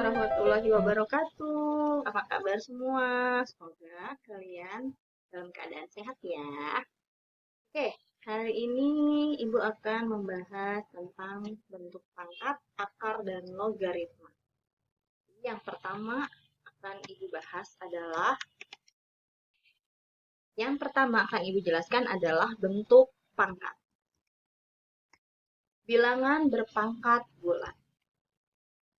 warahmatullahi wabarakatuh. Apa kabar semua? Semoga kalian dalam keadaan sehat ya. Oke, hari ini Ibu akan membahas tentang bentuk pangkat, akar, dan logaritma. Yang pertama akan Ibu bahas adalah Ibu jelaskan adalah bentuk pangkat. Bilangan berpangkat bulat.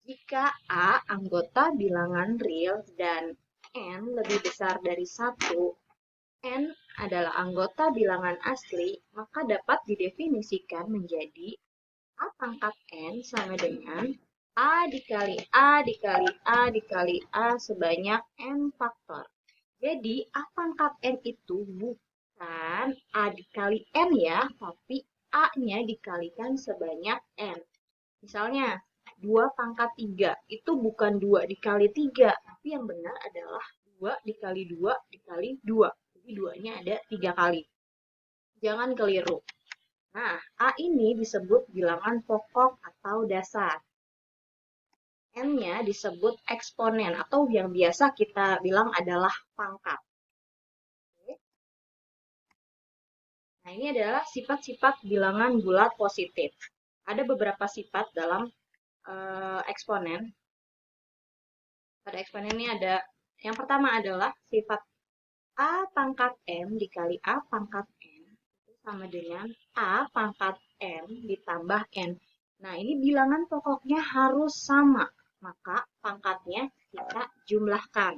Jika A anggota bilangan real dan N lebih besar dari 1, N adalah anggota bilangan asli, maka dapat didefinisikan menjadi A pangkat N sama dengan A dikali A dikali A dikali A sebanyak N faktor. Jadi A pangkat N itu bukan A dikali N ya, tapi A-nya dikalikan sebanyak N. Misalnya, 2 pangkat 3 itu bukan 2 dikali 3, tapi yang benar adalah 2 dikali 2 dikali 2. Jadi 2-nya ada 3 kali. Jangan keliru. Nah, A ini disebut bilangan pokok atau dasar. N-nya disebut eksponen atau yang biasa kita bilang adalah pangkat. Nah, ini adalah sifat-sifat bilangan bulat positif. Ada beberapa sifat dalam eksponen. Pada eksponen ini ada yang pertama adalah sifat A pangkat M dikali A pangkat N itu sama dengan A pangkat M ditambah N. Nah, ini bilangan pokoknya harus sama, maka pangkatnya kita jumlahkan.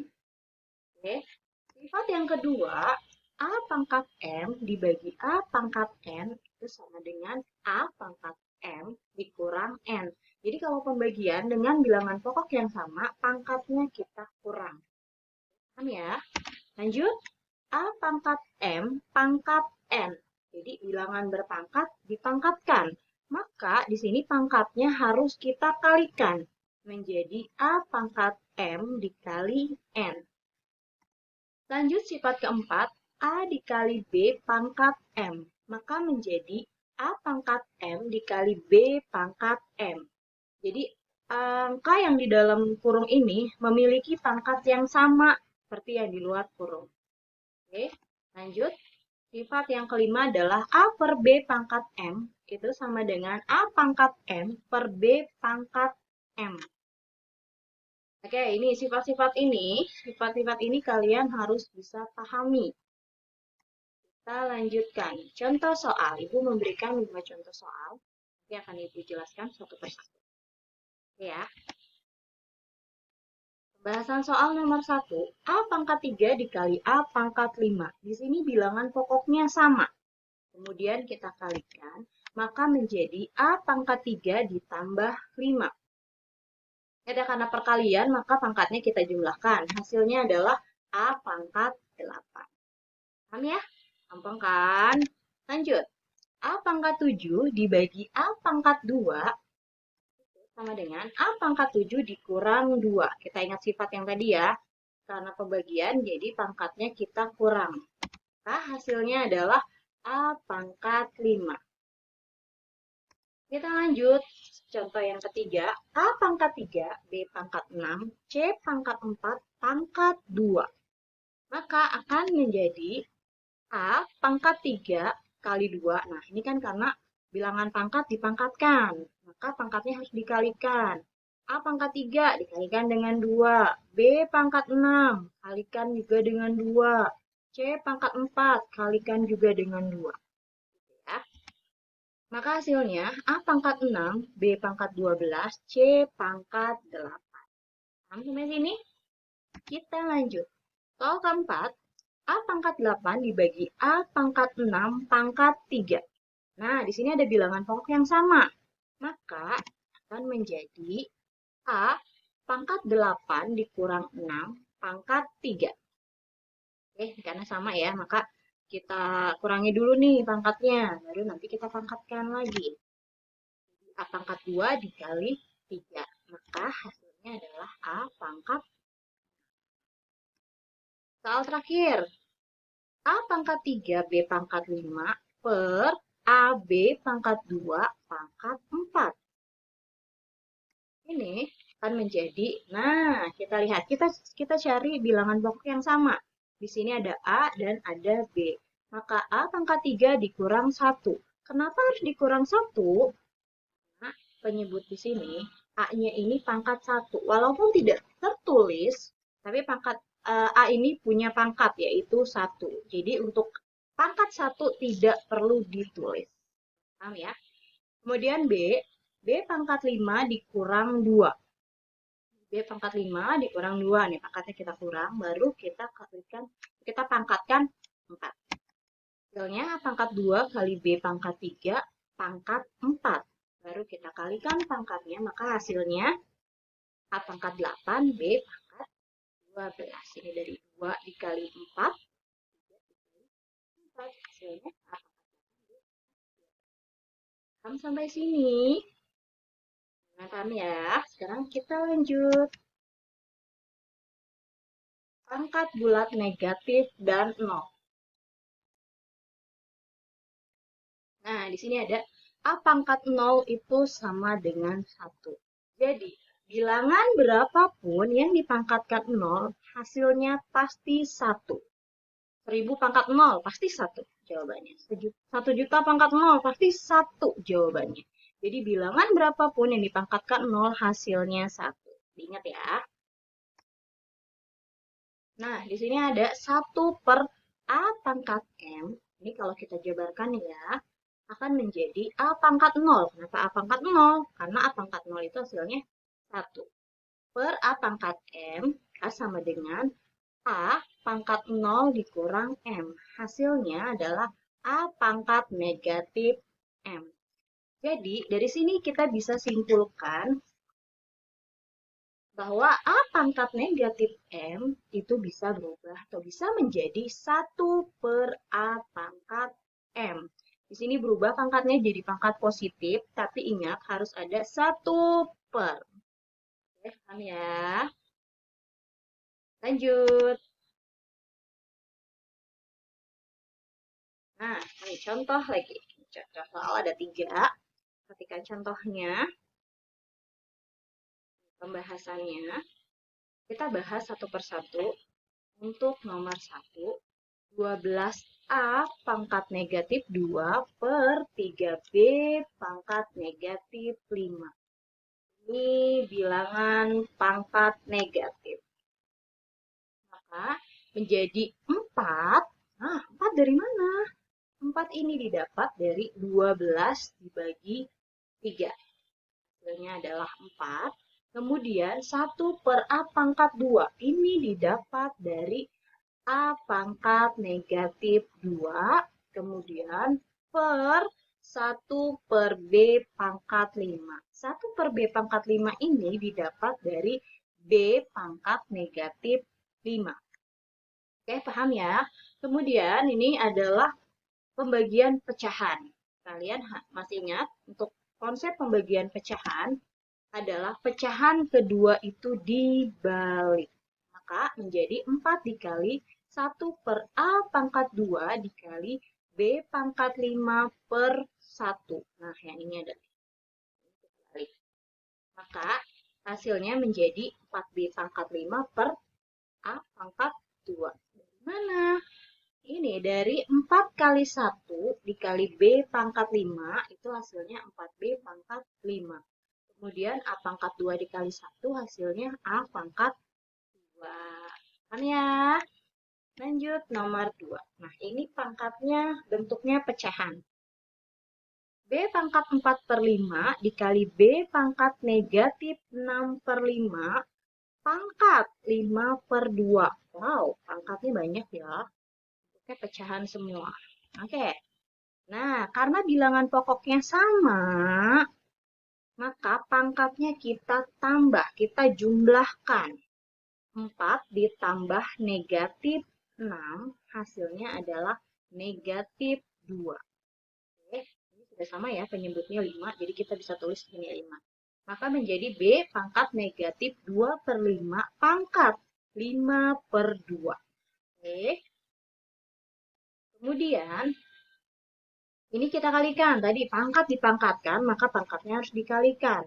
Oke. Sifat yang kedua, A pangkat M dibagi A pangkat N itu sama dengan A pangkat M dikurang N. Jadi kalau pembagian dengan bilangan pokok yang sama, pangkatnya kita kurang. Paham ya? Lanjut, A pangkat M pangkat N. Jadi bilangan berpangkat dipangkatkan. Maka di sini pangkatnya harus kita kalikan menjadi A pangkat M dikali N. Lanjut sifat keempat, A dikali B pangkat M. Maka menjadi A pangkat M dikali B pangkat M. Jadi angka yang di dalam kurung ini memiliki pangkat yang sama seperti yang di luar kurung. Oke, lanjut. Sifat yang kelima adalah A per B pangkat M itu sama dengan A pangkat M per B pangkat M. Oke, ini sifat-sifat ini kalian harus bisa pahami. Kita lanjutkan. Contoh soal. Ibu memberikan 5 contoh soal. Nanti akan Ibu jelaskan satu persatu. Ya. Pembahasan soal nomor 1. A pangkat 3 dikali A pangkat 5. Di sini bilangan pokoknya sama. Kemudian kita kalikan, maka menjadi A pangkat 3 ditambah 5. Ada karena perkalian, maka pangkatnya kita jumlahkan. Hasilnya adalah A pangkat 8. Paham ya? Gampang kan? Lanjut. A pangkat 7 dibagi A pangkat 2 sama dengan A pangkat 7 dikurang 2. Kita ingat sifat yang tadi ya. Karena pembagian, jadi pangkatnya kita kurang. Maka hasilnya adalah A pangkat 5. Kita lanjut. Contoh yang ketiga. A pangkat 3, B pangkat 6, C pangkat 4, pangkat 2. Maka akan menjadi A pangkat 3 kali 2. Nah, ini kan karena bilangan pangkat dipangkatkan. Maka pangkatnya harus dikalikan. A pangkat 3 dikalikan dengan 2. B pangkat 6 kalikan juga dengan 2. C pangkat 4 kalikan juga dengan 2. Ya. Maka hasilnya A pangkat 6, B pangkat 12, C pangkat 8. Paham sampai sini? Kita lanjut. Soal keempat, A pangkat 8 dibagi A pangkat 6 pangkat 3. Nah, di sini ada bilangan pokok yang sama. Maka akan menjadi A pangkat 8 dikurang 6 pangkat 3. Oke, karena sama ya, maka kita kurangi dulu nih pangkatnya. Baru nanti kita pangkatkan lagi. A pangkat 2 dikali 3. Maka hasilnya adalah A pangkat. Soal terakhir. A pangkat 3 B pangkat 5 per AB pangkat 2 pangkat 4. Ini akan menjadi, nah kita lihat, kita cari bilangan pokok yang sama. Di sini ada A dan ada B. Maka A pangkat 3 dikurang 1. Kenapa harus dikurang 1? Nah, penyebut di sini, A-nya ini pangkat 1. Walaupun tidak tertulis, tapi pangkat A ini punya pangkat, yaitu 1. Jadi untuk pangkat 1 tidak perlu ditulis. Paham ya? Kemudian B pangkat 5 dikurang 2. B pangkat 5 dikurang 2. Nih, pangkatnya kita kurang, baru kita pangkatkan 4. Hasilnya pangkat 2 kali B pangkat 3 pangkat 4. Baru kita kalikan pangkatnya, maka hasilnya A pangkat 8, B pangkat 12. Ini dari 2 dikali 4. Hasilnya A pangkat 8. Sampai sini. Nah, paham ya? Sekarang kita lanjut. Pangkat bulat negatif dan 0. Nah, di sini ada A pangkat 0 itu sama dengan 1. Jadi, bilangan berapapun yang dipangkatkan 0, hasilnya pasti 1. 1000 pangkat 0, pasti 1 jawabannya. 1 juta pangkat 0, pasti 1 jawabannya. Jadi, bilangan berapapun yang dipangkatkan 0, hasilnya 1. Diingat ya. Nah, di sini ada 1 per A pangkat M. Ini kalau kita jabarkan ya, akan menjadi A pangkat 0. Kenapa A pangkat 0? Karena A pangkat 0 itu hasilnya 1. Per A pangkat M, A sama dengan A pangkat 0 dikurang M. Hasilnya adalah A pangkat negatif M. Jadi, dari sini kita bisa simpulkan bahwa A pangkat negatif M itu bisa berubah atau bisa menjadi 1 per A pangkat M. Di sini berubah pangkatnya jadi pangkat positif, tapi ingat harus ada 1 per. Oke, paham ya? Lanjut. Nah, ini contoh lagi. Contoh soal ada 3. Ketika contohnya, pembahasannya, kita bahas satu persatu. Untuk nomor 1, 12A pangkat negatif 2 per 3B pangkat negatif 5. Ini bilangan pangkat negatif. Maka menjadi 4. Nah, 4 dari mana? 4 ini didapat dari 12 dibagi 3. Hasilnya adalah 4. Kemudian 1 per A pangkat 2. Ini didapat dari A pangkat negatif 2. Kemudian per 1 per B pangkat 5. 1 per B pangkat 5 ini didapat dari B pangkat negatif 5. Oke, paham ya? Kemudian ini adalah pembagian pecahan. Kalian masih ingat untuk konsep pembagian pecahan adalah pecahan kedua itu dibalik. Maka menjadi 4 dikali 1 per A pangkat 2 dikali B pangkat 5 per 1. Nah, yang ini ada dibalik. Maka hasilnya menjadi 4B pangkat 5 per A pangkat 2. Dari mana? Ini dari 4 kali 1 dikali B pangkat 5, itu hasilnya 4B pangkat 5. Kemudian A pangkat 2 dikali 1, hasilnya A pangkat 2. Kan ya? Lanjut nomor 2. Nah, ini pangkatnya bentuknya pecahan. B pangkat 4 per 5 dikali B pangkat negatif 6 per 5 pangkat 5 per 2. Wow, pangkatnya banyak ya. Oke, pecahan semua. Oke. Nah, karena bilangan pokoknya sama, maka pangkatnya kita tambah, kita jumlahkan. 4 ditambah negatif 6, hasilnya adalah negatif 2. Oke, ini sudah sama ya, penyebutnya 5, jadi kita bisa tulis ini 5. Maka menjadi B pangkat negatif 2 per 5 pangkat 5 per 2. Oke. Kemudian, ini kita kalikan. Tadi pangkat dipangkatkan, maka pangkatnya harus dikalikan.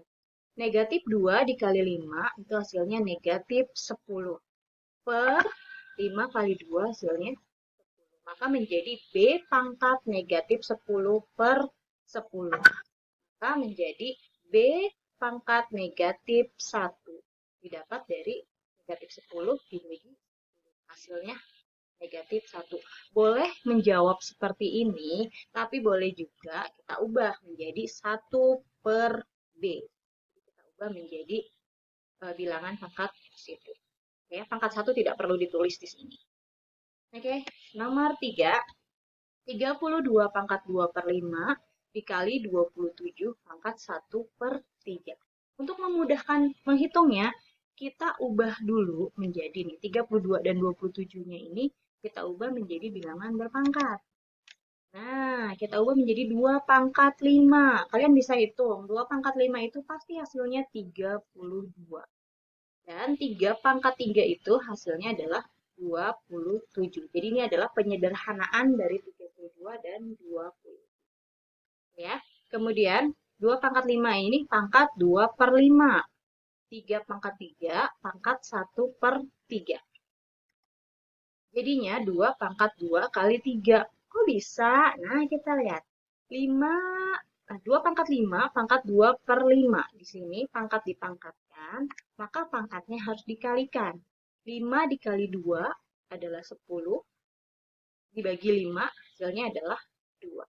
Negatif 2 dikali 5 itu hasilnya negatif 10. Per 5 kali 2 hasilnya 10. Maka menjadi B pangkat negatif 10 per 10. Maka menjadi B pangkat negatif 1. Didapat dari negatif 10 dibagi hasilnya negatif 1. Boleh menjawab seperti ini, tapi boleh juga kita ubah menjadi 1 per B. Kita ubah menjadi bilangan pangkat positif. Ya, pangkat 1 tidak perlu ditulis di sini. Oke, nomor 3. 32 pangkat 2 per 5 dikali 27 pangkat 1 per 3. Untuk memudahkan menghitungnya, kita ubah dulu menjadi nih, 32 dan 27-nya ini kita ubah menjadi bilangan berpangkat. Nah, kita ubah menjadi 2 pangkat 5. Kalian bisa hitung, 2 pangkat 5 itu pasti hasilnya 32. Dan 3 pangkat 3 itu hasilnya adalah 27. Jadi ini adalah penyederhanaan dari 32 dan 20. Ya. Kemudian 2 pangkat 5 ini pangkat 2 per 5. 3 pangkat 3 pangkat 1 per 3. Jadinya 2 pangkat 2 kali 3. Kok bisa? Nah, kita lihat. 2 pangkat 5 pangkat 2 per 5. Di sini pangkat dipangkatkan, maka pangkatnya harus dikalikan. 5 dikali 2 adalah 10. Dibagi 5, hasilnya adalah 2.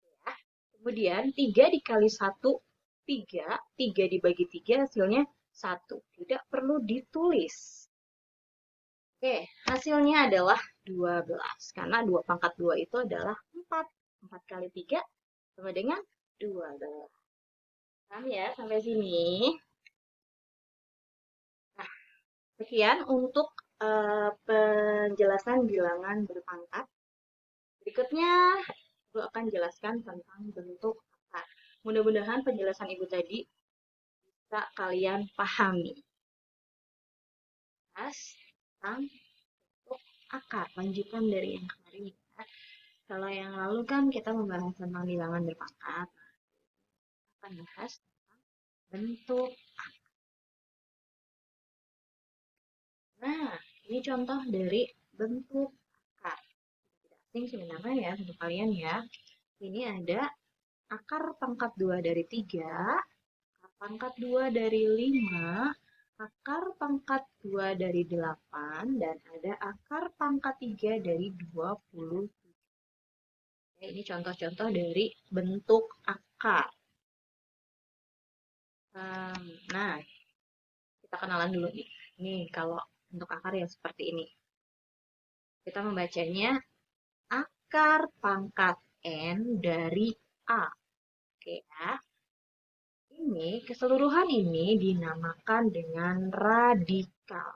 Ya. Kemudian 3 dikali 1, 3. 3 dibagi 3 hasilnya 1. Tidak perlu ditulis. Oke, hasilnya adalah 12. Karena 2 pangkat 2 itu adalah 4. 4 kali 3 sama dengan 12. Paham ya sampai sini? Nah, sekian untuk penjelasan bilangan berpangkat. Berikutnya, Ibu akan jelaskan tentang bentuk akar. Mudah-mudahan penjelasan Ibu tadi bisa kalian pahami. Tentang bentuk akar, lanjutan dari yang kemarin ya. Kalau yang lalu kan kita membahas tentang bilangan berpangkat. Kita akan bahas tentang bentuk. Nah, ini contoh dari bentuk akar. Tidak asing sebenarnya ya untuk kalian ya. Ini ada akar pangkat 2 dari 3, akar pangkat 2 dari 5, akar pangkat 2 dari 8, dan ada akar pangkat 3 dari 20. Ini contoh-contoh dari bentuk akar. Nah, kita kenalan dulu nih. Nih, kalau bentuk akar yang seperti ini. Kita membacanya akar pangkat N dari A. Oke ya. Ini, keseluruhan ini dinamakan dengan radikal.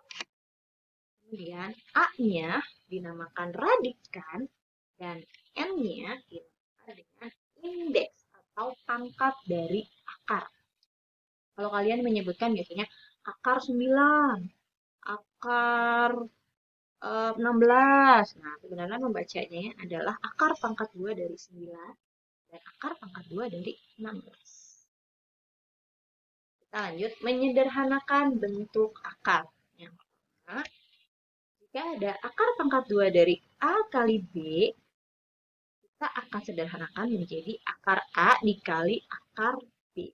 Kemudian A-nya dinamakan radikan dan N-nya dinamakan dengan indeks atau pangkat dari akar. Kalau kalian menyebutkan biasanya akar 9, akar 16. Nah, sebenarnya membacanya adalah akar pangkat 2 dari 9 dan akar pangkat 2 dari 16. Kita lanjut menyederhanakan bentuk akar. Yang pertama, jika ada akar pangkat 2 dari A kali B, kita akan sederhanakan menjadi akar A dikali akar B.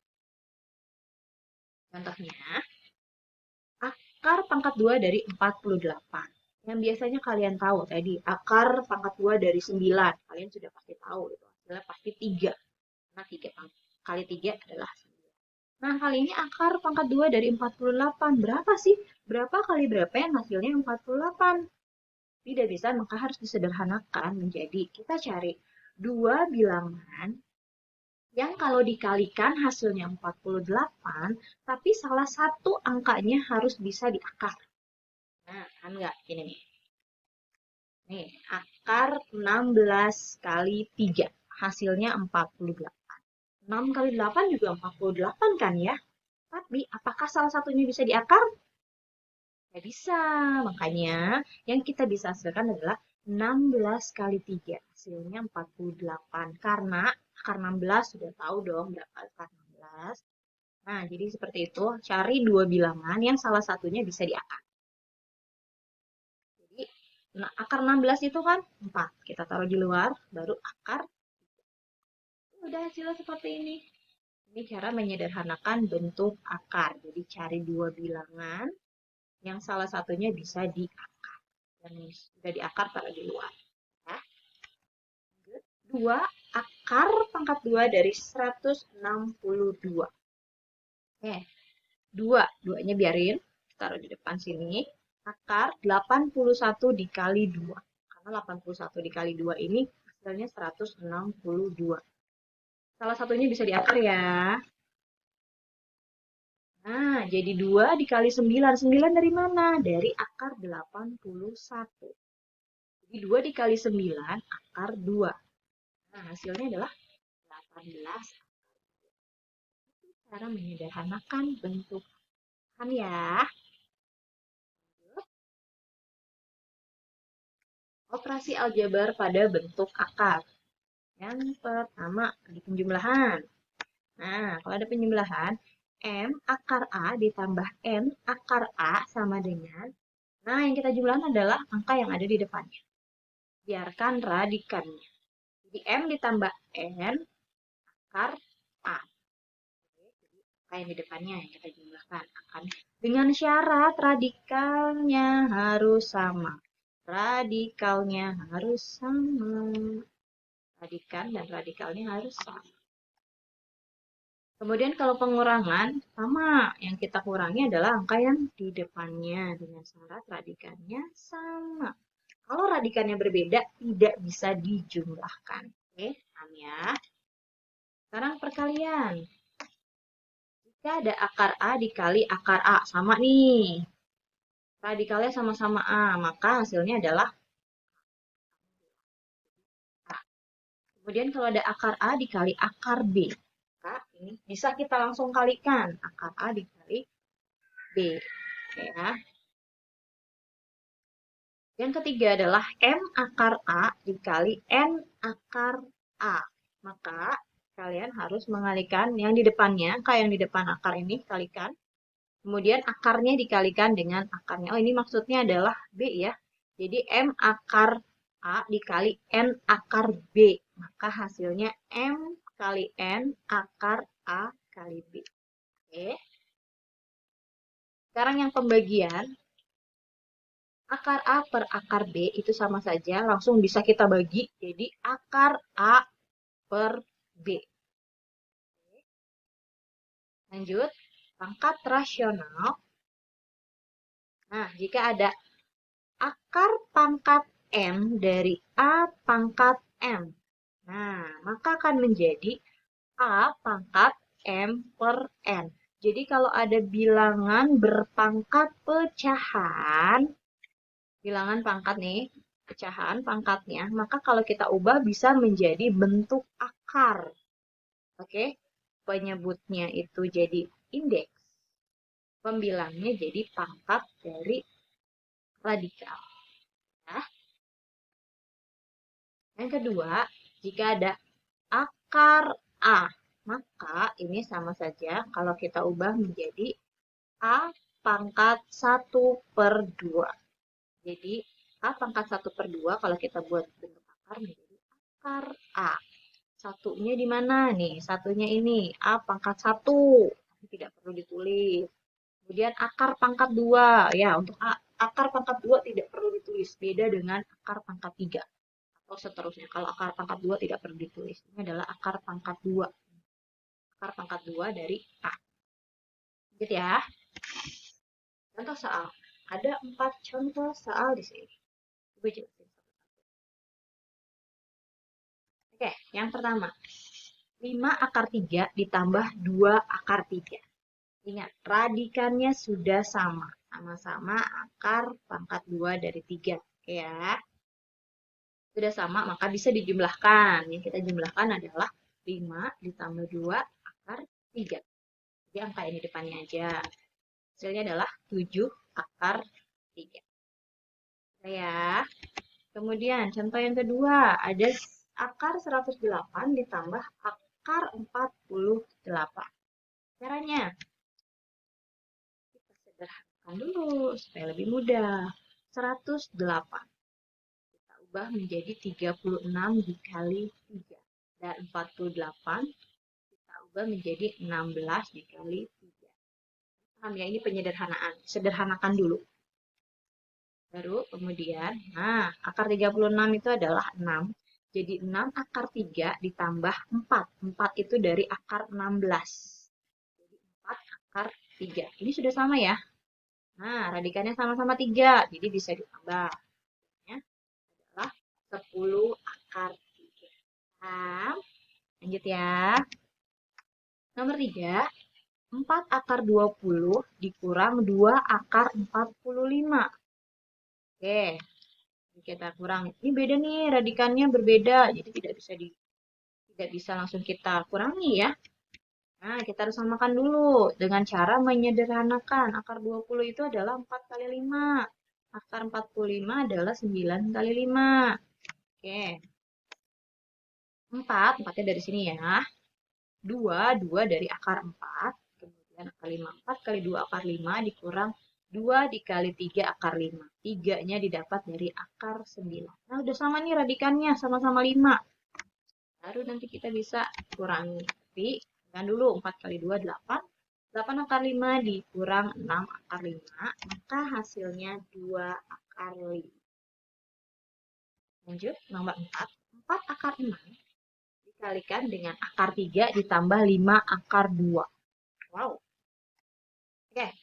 Contohnya, akar pangkat 2 dari 48. Yang biasanya kalian tahu tadi, akar pangkat 2 dari 9. Kalian sudah pasti tahu, itu hasilnya pasti 3. Karena 3 kali 3 adalah 9. Nah, kali ini akar pangkat 2 dari 48. Berapa sih? Berapa kali berapa yang hasilnya 48? Tidak bisa, maka harus disederhanakan menjadi, kita cari 2 bilangan yang kalau dikalikan hasilnya 48, tapi salah satu angkanya harus bisa diakar. Nah, kan nggak? Ini nih. Nih, akar 16 kali 3. Hasilnya 48. 6 kali 8 juga 48 kan ya? Tapi apakah salah satunya bisa diakar? Tidak bisa. Makanya yang kita bisa hasilkan adalah 16 kali 3. Hasilnya 48. Karena akar 16 sudah tahu dong berapa akar 16. Nah, jadi seperti itu. Cari dua bilangan yang salah satunya bisa diakar. Jadi, nah, akar 16 itu kan 4. Kita taruh di luar, baru akar. Udah hasilnya seperti ini. Ini cara menyederhanakan bentuk akar. Jadi, cari dua bilangan yang salah satunya bisa diakar. Dan sudah diakar, taruh di luar. Ya. 2 akar pangkat 2 dari 162. Oke, 2. 2-nya biarin. Taruh di depan sini. Akar 81 dikali 2. Karena 81 dikali 2 ini hasilnya 162. Salah satunya bisa diakar ya. Nah, jadi 2 dikali 9. 9 dari mana? Dari akar 81. Jadi 2 dikali 9, akar 2. Nah, hasilnya adalah 18. Cara menyederhanakan bentuk kan ya. Operasi aljabar pada bentuk akar. Yang pertama, di penjumlahan. Nah, kalau ada penjumlahan, M akar A ditambah N akar A sama dengan, nah yang kita jumlahan adalah angka yang ada di depannya. Biarkan radikannya. Jadi M ditambah N akar A. Angka yang di depannya yang kita jumlahkan. Akan dengan syarat radikalnya harus sama. Radikalnya harus sama. Radikan dan radikalnya harus sama. Kemudian kalau pengurangan, sama. Yang kita kurangi adalah angka yang di depannya dengan syarat radikannya sama. Kalau radikannya berbeda, tidak bisa dijumlahkan. Oke, paham ya? Sekarang perkalian. Jika ada akar A dikali akar A, sama nih. Radikalnya sama-sama A, maka hasilnya adalah A. Kemudian kalau ada akar A dikali akar B, maka ini bisa kita langsung kalikan. Akar A dikali B. Oke ya. Yang ketiga adalah M akar A dikali N akar A. Maka kalian harus mengalihkan yang di depannya, kayak yang di depan akar ini, kalikan. Kemudian akarnya dikalikan dengan akarnya. Oh, ini maksudnya adalah B ya. Jadi M akar A dikali N akar B. Maka hasilnya M kali N akar A kali B. Oke. Sekarang yang pembagian. Akar A per akar B itu sama saja. Langsung bisa kita bagi. Jadi akar A per B. Lanjut. Pangkat rasional. Nah, jika ada akar pangkat M dari A pangkat M. Nah, maka akan menjadi A pangkat M per N. Jadi kalau ada bilangan berpangkat pecahan, bilangan pangkat nih, pecahan pangkatnya, maka kalau kita ubah bisa menjadi bentuk akar. Oke, penyebutnya itu jadi indeks. Pembilangnya jadi pangkat dari radikal. Nah, yang kedua, jika ada akar A, maka ini sama saja kalau kita ubah menjadi A pangkat 1 per 2. Jadi, A pangkat 1 per 2 kalau kita buat bentuk akar menjadi akar A. Satunya di mana nih? Satunya ini, A pangkat 1. Tidak perlu ditulis. Kemudian akar pangkat 2. Ya, untuk akar pangkat 2 tidak perlu ditulis. Beda dengan akar pangkat 3. Atau seterusnya. Kalau akar pangkat 2 tidak perlu ditulis. Ini adalah akar pangkat 2. Akar pangkat 2 dari A. Gitu ya. Contoh soal. Ada 4 contoh soal di sini. Gue jelasin. Oke, yang pertama. 5 akar 3 ditambah 2 akar 3. Ingat, radikannya sudah sama. Sama-sama akar pangkat 2 dari 3. Oke ya. Sudah sama, maka bisa dijumlahkan. Yang kita jumlahkan adalah 5 ditambah 2 akar 3. Jadi angka ini depannya aja. Hasilnya adalah 7 akar 3. Oke ya. Kemudian contoh yang kedua, ada akar 108 ditambah akar 48. Caranya Caranya, kita sederhanakan dulu supaya lebih mudah. 108. Kita ubah menjadi 36 dikali 3. Dan 48 kita ubah menjadi 16 dikali 3. Paham ya? Ini penyederhanaan. Sederhanakan dulu. Baru kemudian, akar 36 itu adalah 6. Jadi 6 akar 3 ditambah 4. 4 itu dari akar 16. Jadi 4 akar 3. Ini sudah sama ya. Nah, radikannya sama-sama 3. Jadi bisa ditambah. Ini adalah 10 akar 3. Nah, lanjut ya. Nomor 3. 4 akar 20 dikurang 2 akar 45. Oke, kita kurang. Ini beda nih, radikannya berbeda. Jadi tidak bisa langsung kita kurangi ya. Nah, kita harus samakan dulu dengan cara menyederhanakan. Akar 20 itu adalah 4 kali 5. Akar 45 adalah 9 kali 5. Oke. 4-nya dari sini ya. 2 dari akar 4. Kemudian akar 5. 4 kali 2 akar 5 dikurang 2 dikali 3 akar 5. 3-nya didapat dari akar 9. Nah, udah sama nih radikannya, sama-sama 5. Baru nanti kita bisa kurangi. Tapi, kan dulu 4 kali 2, 8. 8 akar 5 dikurang 6 akar 5. Maka hasilnya 2 akar 5. Lanjut, nomor 4. 4 akar 6 dikalikan dengan akar 3 ditambah 5 akar 2. Wow. Oke.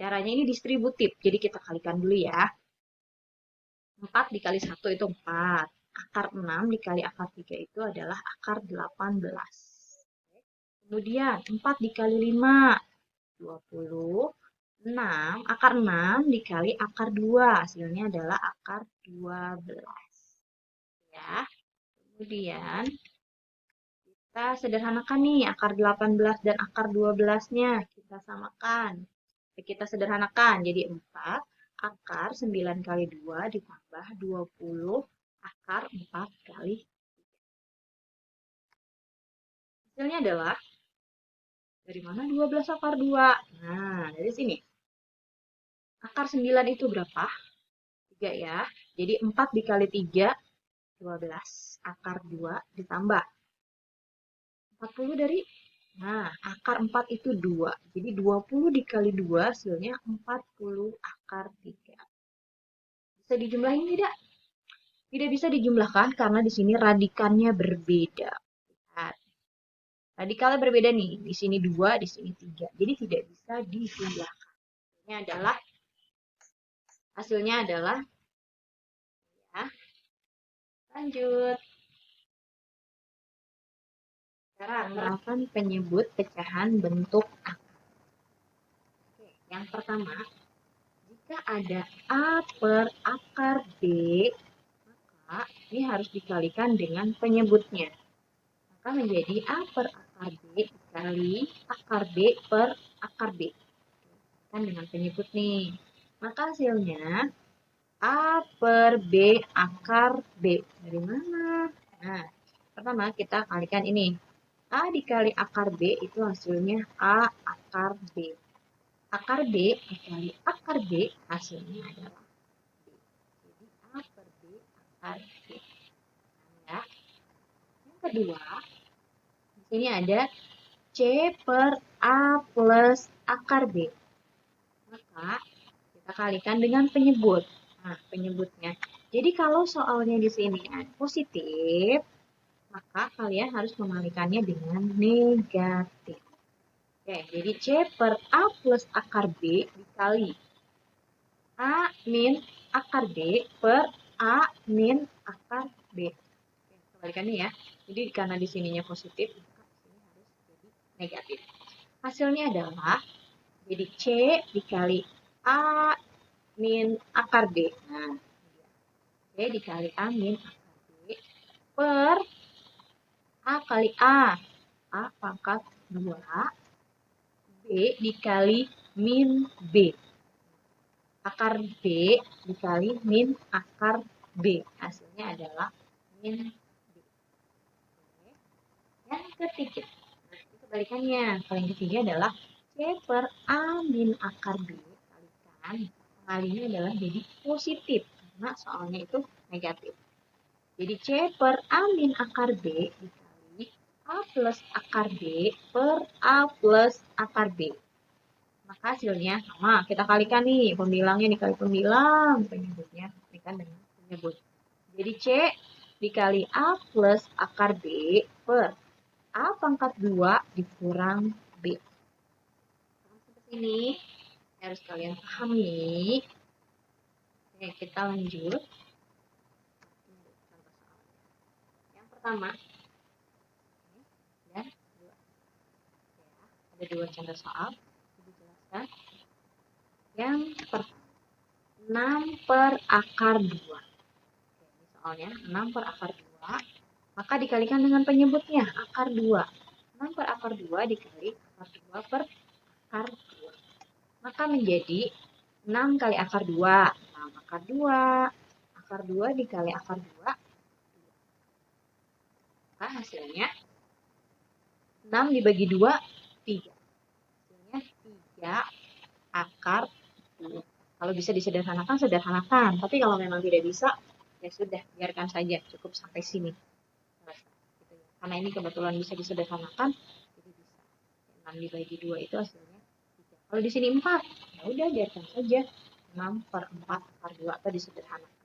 Caranya ini distributif. Jadi kita kalikan dulu ya. 4 dikali 1 itu 4. Akar 6 dikali akar 3 itu adalah akar 18. Kemudian 4 dikali 5, 20. 6, akar 6 dikali akar 2. Hasilnya adalah akar 12. Ya. Kemudian kita sederhanakan nih akar 18 dan akar 12-nya. Kita samakan. Kita sederhanakan. Jadi 4 akar 9 kali 2 ditambah 20 akar 4 kali 3. Hasilnya adalah, dari mana 12 akar 2? Nah, dari sini. Akar 9 itu berapa? 3 ya. Jadi 4 dikali 3, 12. Akar 2 ditambah 40 dari, akar 4 itu 2. Jadi 20 dikali 2 hasilnya 40 akar 3. Bisa dijumlahin tidak? Tidak bisa dijumlahkan karena di sini radikannya berbeda. Lihat. Radikalnya berbeda nih. Di sini 2, di sini 3. Jadi tidak bisa dijumlahkan. Hasilnya adalah ya. Lanjut. Sekarang menerapkan penyebut pecahan bentuk akar. Oke, yang pertama, jika ada A per akar B, maka ini harus dikalikan dengan penyebutnya. Maka menjadi A per akar B dikali akar B per akar B. Kan dengan penyebut nih. Maka hasilnya A per B akar B. Dari mana? Nah, pertama kita kalikan ini. A dikali akar B itu hasilnya A akar B. Akar B dikali akar B hasilnya adalah B. Jadi A per B akar B. Nah, yang kedua, di sini ada C per A plus akar B. Maka kita kalikan dengan penyebut. Nah, penyebutnya. Jadi kalau soalnya di sini ada positif, maka kalian harus memalikannya dengan negatif. Oke, jadi C per A plus akar B dikali A min akar B per A min akar B. Oke, kebalikannya ya. Jadi karena di sininya positif, maka di sini harus jadi negatif. Hasilnya adalah jadi C dikali A min akar B. Nah, C dikali A min akar B per A kali A. A pangkat 2. B dikali min B. Akar B dikali min akar B. Hasilnya adalah min B. Oke. Yang ketiga. Kebalikannya, kalau yang ketiga adalah C per A min akar B kalikan. Pengalinya adalah jadi positif, karena soalnya itu negatif. Jadi C per A min akar B dikali A plus akar B per A plus akar B. Maka hasilnya sama, kita kalikan nih, pembilangnya dikali pembilang, penyebutnya kalikan dengan penyebut. Jadi C dikali A plus akar B per A pangkat 2 dikurang B. Seperti ini, harus kalian pahami. Oke, kita lanjut. Yang pertama, ya, ada dua contoh soal. Dijelaskan. Yang pertama, 6 per akar 2. Oke, ini soalnya 6 per akar 2. Maka dikalikan dengan penyebutnya, akar 2. 6 per akar 2 dikali akar 2 per akar 2. Maka menjadi 6 kali akar 2. 6 akar 2. Akar 2 dikali akar 2. Maka hasilnya 6 dibagi 2, 3. Hasilnya 3 akar 2. Kalau bisa disederhanakan, sederhanakan. Tapi kalau memang tidak bisa, ya sudah, biarkan saja. Cukup sampai sini. Karena ini kebetulan bisa disederhanakan, jadi bisa. 6 dibagi 2 itu hasilnya 3. Kalau di sini 4, ya udah biarkan saja. 6 per 4 akar 2 atau disederhanakan.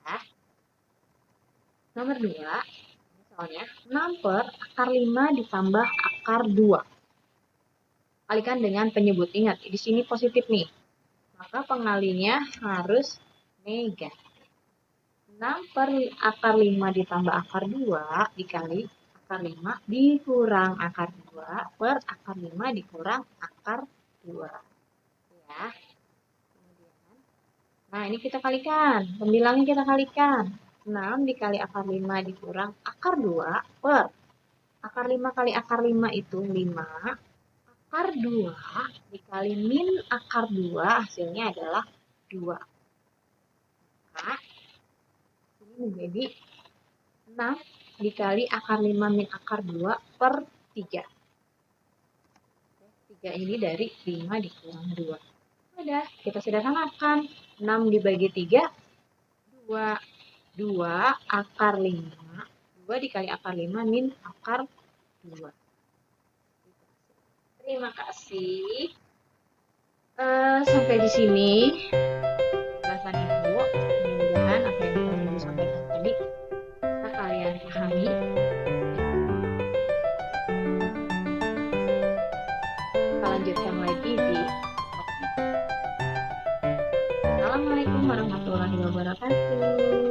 Ya. Nomor 2, misalnya 6 per akar 5 ditambah akar 2. Kalikan dengan penyebut. Ingat, di sini positif nih. Maka pengalinya harus negatif. 6 per akar 5 ditambah akar 2 dikali akar 5 dikurang akar 2 per akar 5 dikurang akar 2. Ya. Nah, ini kita kalikan. Pembilangnya kita kalikan. 6 dikali akar 5 dikurang akar 2 per akar 5 kali akar 5 itu 5. Akar 2 dikali min akar 2 hasilnya adalah 2. Maka ini menjadi 6 dikali akar 5 min akar 2 per 3. 3 ini dari 5 dikurang 2. Udah, kita sederhanakan. 6 dibagi 3, 2. 2 akar 5. 2 dikali akar 5 min akar 2. Terima kasih. Sampai di sini pembahasan Ibu. Mudah-mudahan apa yang telah Ibu sampaikan tadi bisa kalian pahami. Kita lanjutkan lagi di topik. Assalamualaikum warahmatullahi wabarakatuh.